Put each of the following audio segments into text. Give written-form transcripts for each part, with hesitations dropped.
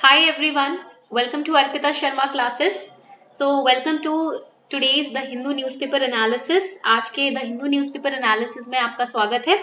Hi everyone, welcome to Arpita Sharma classes. So welcome to today's the Hindu newspaper analysis. आज के the Hindu newspaper analysis में आपका स्वागत है.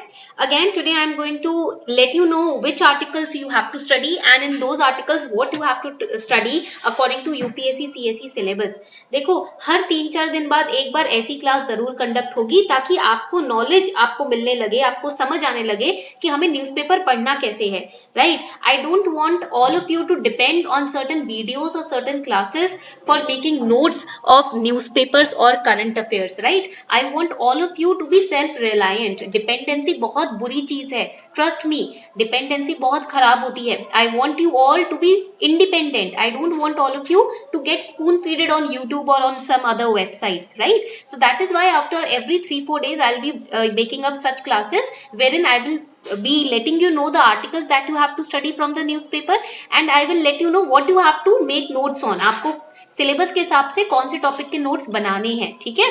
Again today I am going to let you know which articles you have to study and in those articles what you have to study according to UPSC CSE syllabus. देखो हर 3-4 दिन बाद एक बार ऐसी class जरूर कंडक्ट होगी ताकि आपको knowledge आपको मिलने लगे, आपको समझ आने लगे कि हमें न्यूज़पेपर पढ़ना कैसे है, right? I don't want all of you to depend on certain videos or certain classes for making notes of newspapers or current affairs, right? I want all of you to be self reliant. dependency बहुत बुरी चीज है, trust me. dependency बहुत खराब होती है. I want you all to be independent. I don't want all of you to get spoon feeded on YouTube or on some other websites, right? So that is why after every 3-4 days I'll be making up such classes wherein I will be letting you know the articles that you have to study from the newspaper and I will let you know what you have to make notes on. आपको syllabus के हिसाब से कौन से topic के notes बनाने हैं, ठीक है?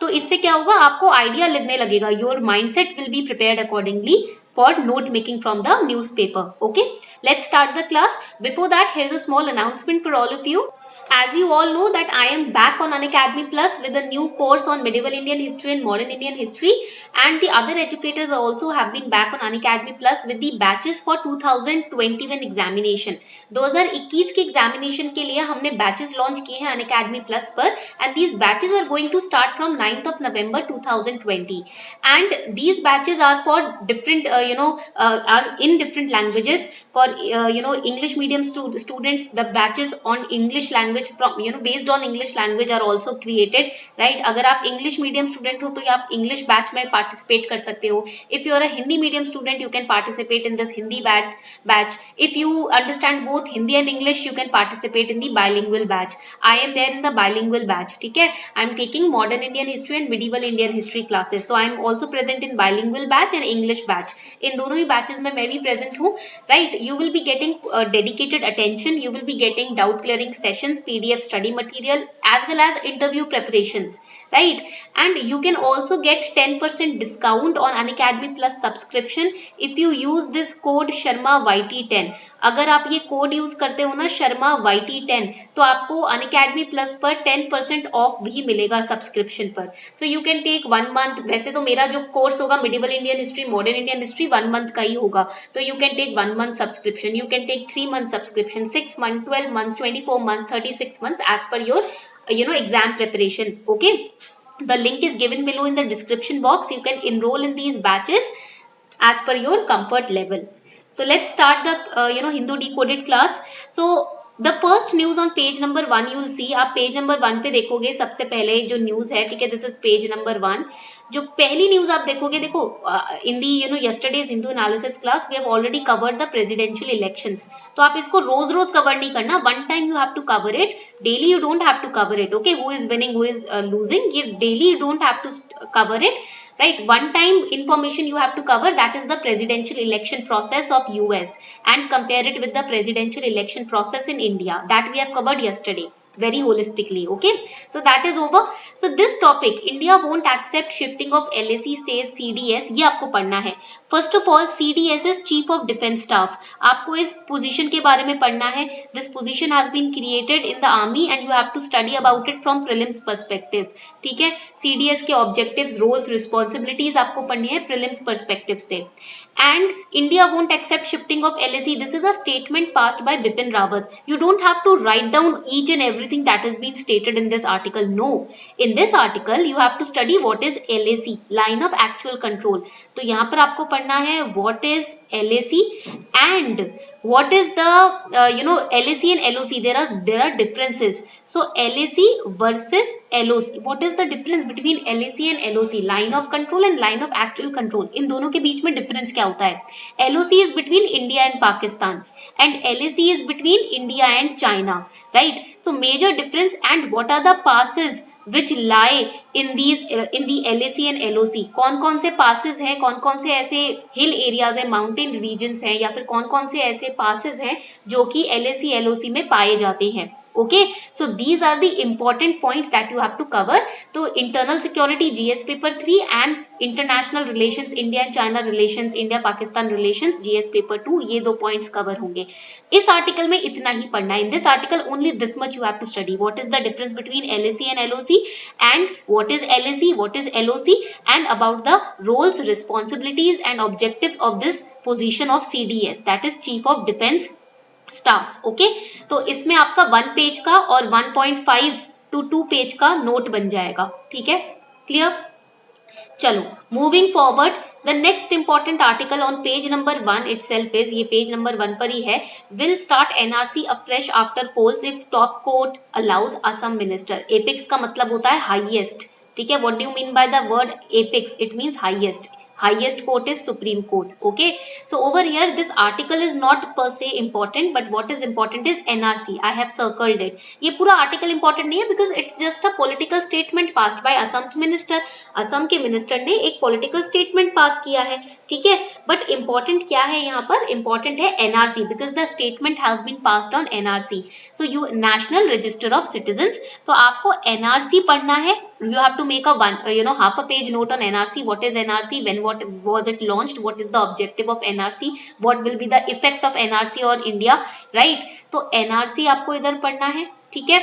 तो इससे क्या होगा, आपको आइडिया लगने लगेगा. Your mindset will be prepared accordingly for note making from the newspaper. Okay, let's start the class. Before that, here's a small announcement for all of you. As you all know that I am back on Unacademy Plus with a new course on medieval Indian history and modern Indian history, and the other educators also have been back on Unacademy Plus with the batches for 2021 examination. 2021 के examination के लिए हमने batches launch किए हैं Unacademy Plus पर, and these batches are going to start from 9th of November 2020, and these batches are for different are in different languages. For English medium students, the batches on English language from based on English language are also created, right? अगर आप English medium student हो तो आप English batch में participate कर सकते हो. If you are a Hindi medium student, you can participate in this Hindi batch. If you understand both Hindi and English, you can participate in the bilingual batch. I am there in the bilingual batch, ठीक है? I am taking modern Indian history and medieval Indian history classes. So I am also present in bilingual batch and English batch. इन दोनों ही batches में मैं भी present हूँ, right? You will be getting dedicated attention. You will be getting doubt clearing sessions, PDF study material as well as interview preparations, right? And you can also get 10% discount on Unacademy Plus subscription if you use this code Sharma YT10. अगर आप ये code use करते हो ना Sharma YT10 तो आपको Unacademy Plus पर 10% of भी मिलेगा सब्सक्रिप्शन पर. So you can take 1 month. वैसे तो मेरा जो कोर्स होगा medieval Indian history, modern Indian history 1 month का ही होगा, तो you can take 1 month subscription, you can take 3 month subscription, 6 months, 12 months, 24 months, 36 months as per your exam preparation. Okay, the link is given below in the description box. You can enroll in these batches as per your comfort level. So let's start the Hindu decoded class. So the first news on page number 1 you will see. आप page number 1 पे देखोगे सबसे पहले जो news है, ठीक है? This is page number 1. जो पहली न्यूज आप देखोगे, देखो in the yesterday's Hindu analysis class we have already covered the presidential elections. तो आप इसको रोज रोज कवर नहीं करना, one time you have to cover it. Daily you don't have to cover it. Okay, who is winning, who is losing, ये daily you don't have to cover it, right? One time information you have to cover, that is the presidential election process of US, and compare it with the presidential election process in India that we have covered yesterday very holistically. Okay, so that is over. So this topic, India won't accept shifting of LAC says CDS, ये आपको पढ़ना है. First of all, CDS is Chief of Defence Staff. आपको इस position के बारे में पढ़ना है. This position has been created in the army and you have to study about it from prelims perspective. ठीक है? CDS के objectives, roles, responsibilities आपको पढ़नी है prelims perspective से. And India won't accept shifting of LAC. This is a statement passed by Bipin Rawat. You don't have to write down each and everything that has been stated in this article. No. In this article, you have to study what is LAC, line of actual control. तो यहाँ पर आपको पढ़ना है what is LAC and what is the LAC and LOC. There are differences. So LAC versus LOC. What is the difference between LAC and LOC? Line of control and line of actual control. इन दोनों के बीच में difference क्या होता है? LOC is between India and Pakistan and LAC is between India and China, right? So major difference, and what are the passes which lie in the LAC and LOC. कौन कौन से passes हैं, कौन कौन से ऐसे hill areas हैं, mountain regions हैं, या फिर कौन कौन से ऐसे passes हैं जो कि LAC LOC में पाए जाते हैं. Okay, so these are the important points that you have to cover. तो internal security GS paper 3 and international relations India and China relations, India Pakistan relations GS paper 2, ये 2 points cover होंगे. इस article में इतना ही पढ़ना है. In this article only this much you have to study. What is the difference between LAC and LOC, and what is LAC, what is LOC, and about the roles, responsibilities and objectives of this position of CDS, that is Chief of Defence staff. Okay, तो इसमें आपका 1 page का और 1.5 to 2 page का note बन जाएगा. ठीक है, क्लियर. चलो, moving forward, the next important article on page number 1 itself is, ये पेज नंबर 1 पर ही है, will start NRC afresh after polls if top court allows Assam minister. Apex का मतलब होता है हाईएस्ट. ठीक है, what do you mean by the word apex? It means highest. Highest court is Supreme Court. Okay, so over here this article is not per se important, but what is important is NRC. I have circled it. ये पूरा article important नहीं है because it's just a political statement passed by Assam's minister. Assam के minister ने एक political statement पास किया है. ठीक है, but important क्या है यहाँ पर? Important है NRC because the statement has been passed on NRC. So you National Register of Citizens. तो आपको NRC पढ़ना है. You have to make a half a page note on NRC. What is NRC? When what was it launched? What is the objective of NRC? What will be the effect of NRC on India? Right? तो NRC आपको इधर पढ़ना है. ठीक है,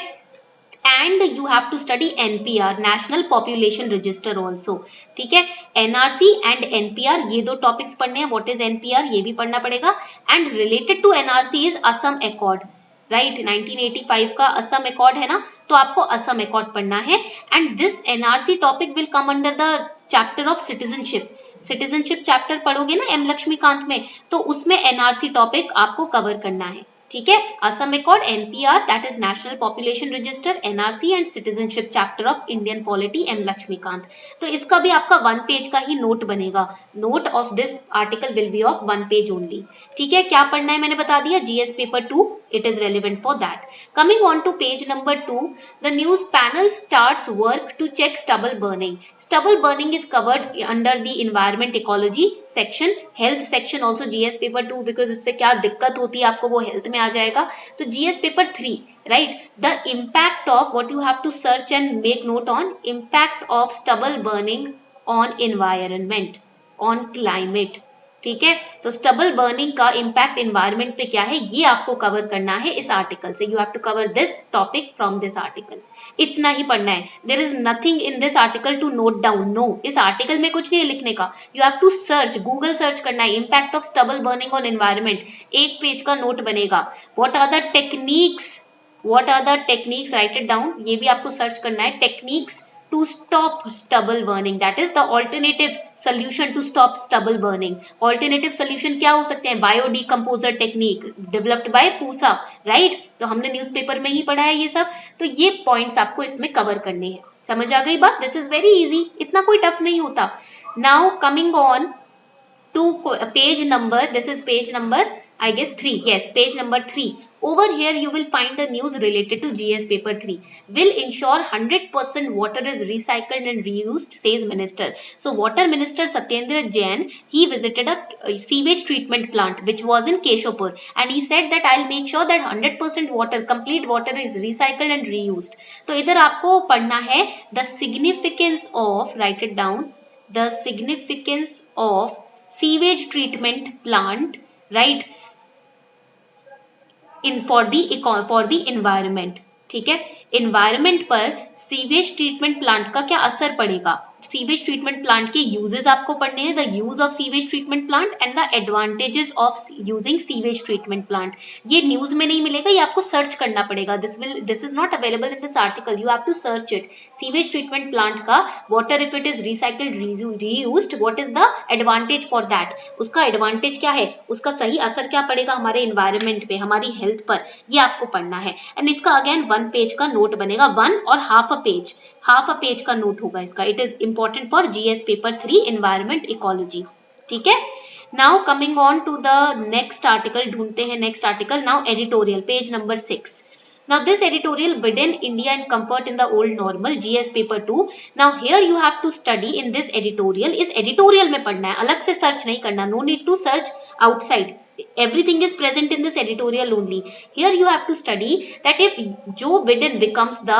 and you have to study NPR, National Population Register also. ठीक है, NRC and NPR ये 2 टॉपिक्स पढ़ने हैं. What is NPR? ये भी पढ़ना पड़ेगा. And related to NRC is Assam Accord. Right, 1985 का असम अकॉर्ड है ना, तो आपको असम अकॉर्ड पढ़ना है. And this NRC topic will come under the chapter of citizenship. Citizenship chapter पढ़ोगे ना एम लक्ष्मीकांत में, तो उसमें एनआरसी टॉपिक आपको कवर करना है. ठीक है, Assam accord, NPR that is national population register, NRC and citizenship chapter of Indian polity M Laxmikanth. तो इसका भी आपका 1 पेज का ही नोट बनेगा. Note of this article will be of 1 page only. ठीक है, क्या पढ़ना है मैंने बता दिया. GS paper 2, it is relevant for that. Coming on to page number 2, the news panel starts work to check stubble burning. Stubble burning is covered under the environment ecology section, health section also GS paper 2, because इससे क्या दिक्कत होती है आपको वो health में आ जाएगा. तो GS paper 3, right? The impact of, what you have to search and make note on, impact of stubble burning on environment, on climate. ठीक है, तो स्टबल बर्निंग का इम्पैक्ट एनवायरनमेंट पे क्या है ये आपको कवर करना है इस आर्टिकल से. You have to cover this topic from this article. इतना ही पढ़ना है. There is nothing in this article to note down. No, इस आर्टिकल में कुछ नहीं है लिखने का. You have to search, Google search करना है impact of stubble burning on environment. 1 page का नोट बनेगा. What are the techniques, write it down. ये भी आपको सर्च करना है. Techniques to stop stubble burning, that is the alternative solution to stop stubble burning. Alternative solution क्या हो सकते हैं? Biodecomposer technique developed by Pusa, right? तो हमने न्यूज़पेपर में ही पढ़ा है ये सब. तो ये पॉइंट्स आपको इसमें कवर करने हैं. समझ आ गई बात? दिस इज वेरी इजी, इतना कोई टफ नहीं होता. Now coming on to page number, this is page number I guess 3. Yes, page number 3. Over here you will find the news related to GS paper 3. Will ensure 100% water is recycled and reused, says minister. So water minister Satyendra Jain, he visited a sewage treatment plant which was in Keshopur, and he said that I'll make sure that 100% water, complete water is recycled and reused. तो इधर आपको पढ़ना है the significance of, write it down, the significance of sewage treatment plant, right? for the environment. ठीक है, environment पर sewage treatment plant का क्या असर पड़ेगा. सीवेज ट्रीटमेंट प्लांट के यूजेस आपको पढ़ने हैं. The use of sewage treatment plant and the advantages of using sewage treatment plant. ये न्यूज में नहीं मिलेगा, ये आपको सर्च करना पड़ेगा. This is not available in this article, you have to search it. Sewage treatment plant का water if it is recycled, reused, what is the advantage for that. उसका एडवांटेज क्या है, उसका सही असर क्या पड़ेगा हमारे एनवायरमेंट पे, हमारी हेल्थ पर, ये आपको पढ़ना है. एंड इसका अगेन 1 पेज का नोट बनेगा. 1 और हाफ अ पेज का नोट होगा इसका. It is important for GS paper 3 environment ecology. ठीक है, now coming on to the next article. ढूंढते हैं next article. Now editorial, page number 6. Now this editorial Biden, India and Comfort in the Old Normal, GS paper 2. Now here you have to study in this editorial. इस editorial में पढ़ना है, अलग से search नहीं करना. No need to search outside. everything is present in this editorial only. Here you have to study that if Joe Biden becomes the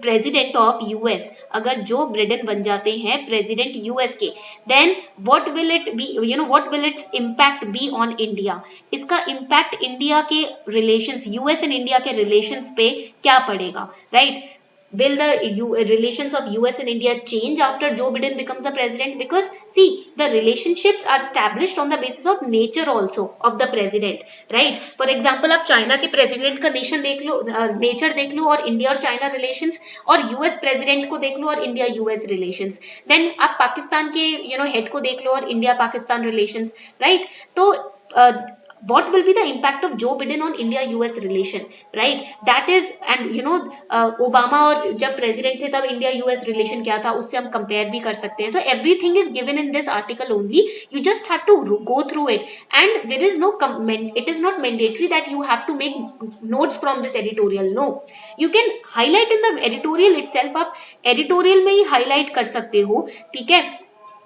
president of US, अगर Joe Biden बन जाते हैं president US के, then what will it be, what will its impact be on India? इसका impact India के relations, US and India के relations पे क्या पड़ेगा, right? Will the relations of US and India change after Joe Biden becomes the president? Because see, the relationships are established on the basis of nature also of the president, right? For example, आप China के president का nation देख लो, nature देख लो, और India और China relations, और US president को देख लो और इंडिया यूएस रिलेशंस, देन आप पाकिस्तान के हेड को देख लो और इंडिया पाकिस्तान रिलेशंस, राइट? तो what will be the impact of Joe Biden on India-US relation, right? That is, and Obama और जब president थे तब India-US relation क्या था, उससे हम compare भी कर सकते हैं. तो everything is given in this article only. You just have to go through it, and there is no it is not mandatory that you have to make notes from this editorial. No, you can highlight in the editorial itself. आप editorial में ही highlight कर सकते हो, ठीक है?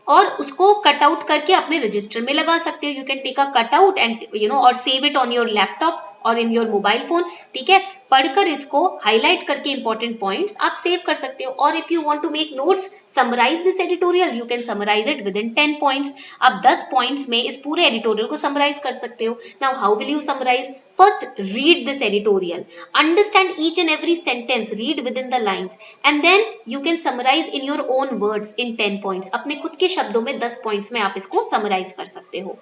और उसको cut out करके अपने रजिस्टर में लगा सकते हो. You can take a cut out and और save it on your laptop और इन योर मोबाइल फोन, ठीक है? पढ़कर इसको हाईलाइट करके इंपॉर्टेंट पॉइंट्स आप सेव कर सकते हो. और if you want to make notes, summarise this editorial, you can summarise it within 10 points. आप 10 पॉइंट्स में इस पूरे एडिटोरियल को समराइज कर सकते हो. Now how will you summarise? First, read this editorial, understand each and every sentence, read within the lines, and then you can summarize in your own words in 10 points. अपने खुद के शब्दों में 10 points में आप इसको summarize कर सकते हो.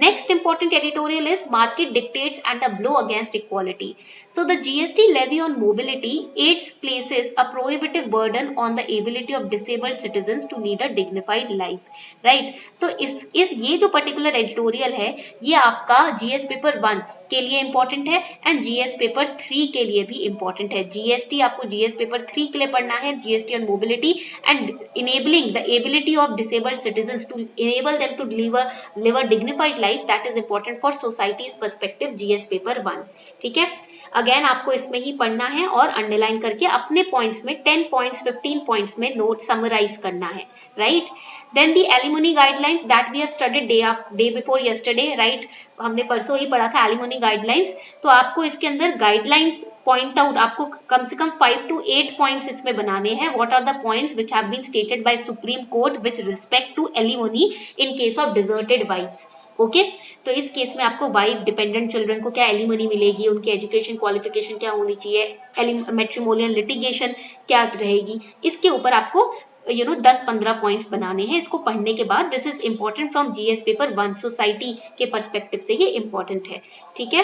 Next important editorial is market dictates and a blow against equality. So the GST levy on mobility aids places a prohibitive burden on the ability of disabled citizens to lead a dignified life, right? तो इस ये जो particular editorial है, ये आपका GS paper 1 के लिए important है एंड जीएस पेपर 3 के लिए भी इंपॉर्टेंट है. जीएसटी आपको जीएस पेपर 3 के लिए पढ़ना है, GST on mobility and enabling the ability of disabled citizens to enable them to live a dignified life, that is important for societies perspective, GS paper 1, ठीक है? अगेन आपको इसमें ही पढ़ना है और अंडरलाइन करके अपने पॉइंट्स में 10 पॉइंट्स 15 पॉइंट्स में नोट समराइज करना है, right? Then the alimony guidelines that we have studied day before yesterday, right? हमने परसों ही पढ़ा था एलिमनी गाइडलाइंस. तो आपको इसके अंदर गाइडलाइंस पॉइंट आउट, आपको कम से कम 5 to 8 पॉइंट्स इसमें बनाने हैं. What are the points which have been stated by Supreme Court which respect to alimony in case of deserted wifes. Okay, तो इस केस में आपको वाइफ डिपेंडेंट चिल्ड्रन को क्या एलिमनी मिलेगी, उनकी एजुकेशन क्वालिफिकेशन क्या होनी चाहिए, मैट्रिमोनियल लिटिगेशन क्या रहेगी, इसके ऊपर आपको 10-15 पॉइंट्स बनाने हैं. इसको पढ़ने के बाद this is important from GS paper 1, society के पर्सपेक्टिव से ये इंपॉर्टेंट है, ठीक है?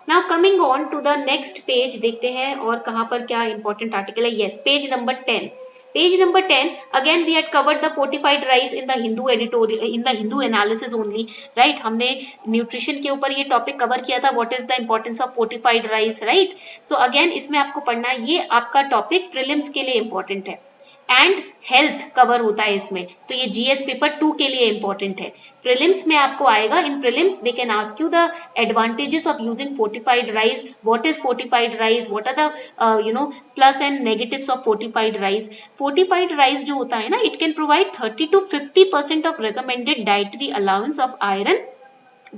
Now coming on to the next page, देखते हैं और कहां पर क्या इंपॉर्टेंट आर्टिकल है. Yes, page number 10. Page number 10, again we had covered the fortified rice in the Hindu editorial, in the Hindu analysis only, right? हमने nutrition के ऊपर ये टॉपिक कवर किया था, what is the importance of fortified rice, right? So again इसमें आपको पढ़ना है, ये आपका टॉपिक प्रीलिम्स के लिए इंपॉर्टेंट है एंड हेल्थ कवर होता है इसमें, तो ये जीएस पेपर 2 के लिए इंपॉर्टेंट है. प्रीलिम्स में आपको आएगा, in prelims they can ask you the advantages of using fortified rice, what is fortified rice, what are the plus and negatives of fortified rice. Fortified rice जो होता है ना, it can provide 30 to 50% of recommended dietary allowance of iron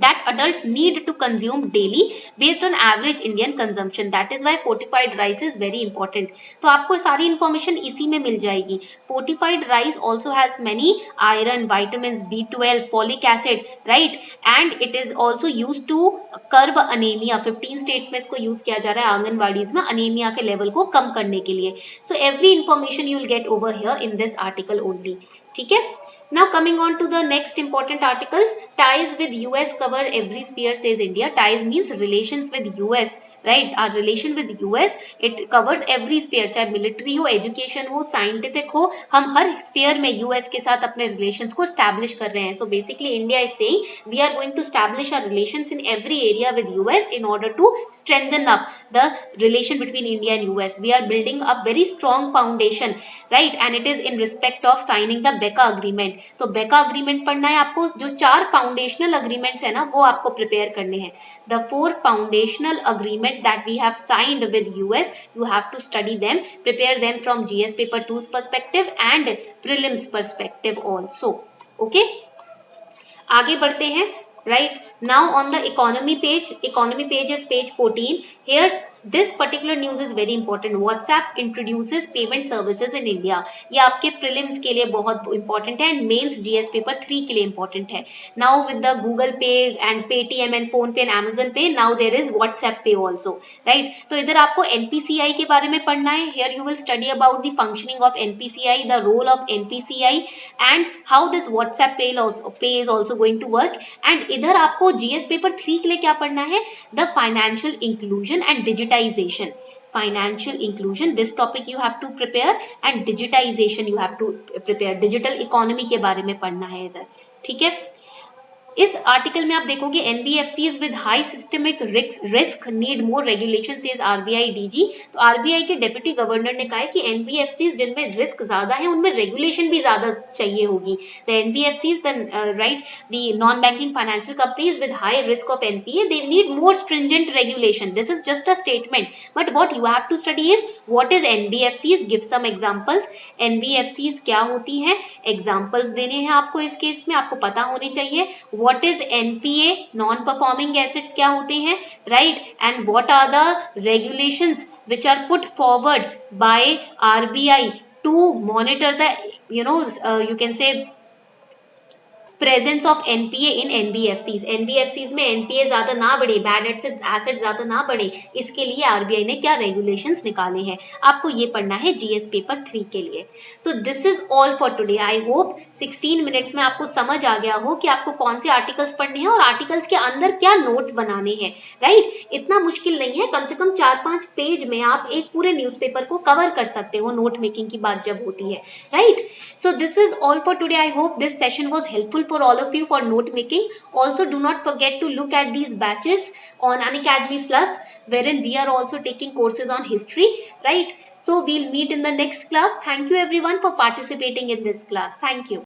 that adults need to consume daily based on average Indian consumption. That is why fortified rice is very important. तो आपको सारी information इसी में मिल जाएगी. Fortified rice also has many iron, vitamins, B12, folic acid, right? And it is also used to curb anemia. 15 states में इसको use किया जा रहा है आंगनवाड़ीज में अनेमिया के लेवल को कम करने के लिए. So every information you will get over here in this article only. ठीक है? Now coming on to the next important articles, ties with US cover every sphere says India. Ties means relations with US, right? Our relation with US, it covers every sphere, चाहे military हो, education हो, scientific हो, हम हर sphere में US के साथ अपने relations को establish कर रहे हैं. So basically India is saying we are going to establish our relations in every area with US in order to strengthen up the relation between India and US. We are building a very strong foundation, right? And it is in respect of signing the BECA agreement. तो बेका agreement पढ़ना है आपको. जो 4 foundational agreements है ना, वो आपको प्रिपेयर करने हैं. The 4 foundational agreements that we have signed with US, you have to study them, prepare them from GS paper 2 perspective and prelims perspective also. Okay, आगे बढ़ते हैं. right? Now on the economy page is page 14. Here this particular news is very important. WhatsApp introduces payment services in India. ये आपके prelims के लिए बहुत important है and mains GS paper 3 के लिए इंपॉर्टेंट है. Now with the Google Pay and Paytm and PhonePe and Amazon Pay, now there is WhatsApp Pay also, right? तो इधर आपको एनपीसीआई के बारे में पढ़ना है. Here you will study about the functioning of NPCI, the role of NPCI and how this WhatsApp Pay is also going to work. And इधर आपको जीएस पेपर 3 के लिए क्या पढ़ना है? The financial inclusion and digitization. Financial inclusion, this topic you have to prepare, and digitization you have to prepare. Digital economy के बारे में पढ़ना है इधर, ठीक है? इस आर्टिकल में आप देखोगे NBFCs with high systemic risk need more regulation says RBI DG. तो आरबीआई के डेप्यूटी गवर्नर ने कहा है कि एनबीएफसीज जिनमें रिस्क ज्यादा है उनमें रेगुलेशन भी ज्यादा चाहिए होगी. The NBFCs right the non banking financial companies with high risk of NPA they need more stringent regulation. This is just a statement, but what you have to study is what is NBFCs. Give some examples. NBFCs क्या होती है, examples देने हैं आपको. इस case में आपको पता होनी चाहिए what is NPA, non performing assets क्या होते हैं, right? And what are the regulations which are put forward by RBI to monitor the you can say presence of NPA in NBFCs. NBFCs में NPA ज्यादा ना बढ़े, bad asset ज्यादा ना बढ़े, इसके लिए आरबीआई ने क्या रेगुलेशंस निकाले हैं, आपको ये पढ़ना है जीएस पेपर 3 के लिए. So this is all for today. I hope 16 minutes में आपको समझ आ गया हो कि आपको कौन से आर्टिकल्स पढ़ने हैं और आर्टिकल्स के अंदर क्या नोट्स बनाने हैं, राइट? इतना मुश्किल नहीं है, कम से कम 4-5 पेज में आप एक पूरे न्यूज़पेपर को कवर कर सकते हो नोट मेकिंग की बात जब होती है, right? So this is all for today. I hope this session was helpful for all of you for note making. Also do not forget to look at these batches on Unacademy Plus, wherein we are also taking courses on history, right? So we'll meet in the next class. Thank you everyone for participating in this class. Thank you.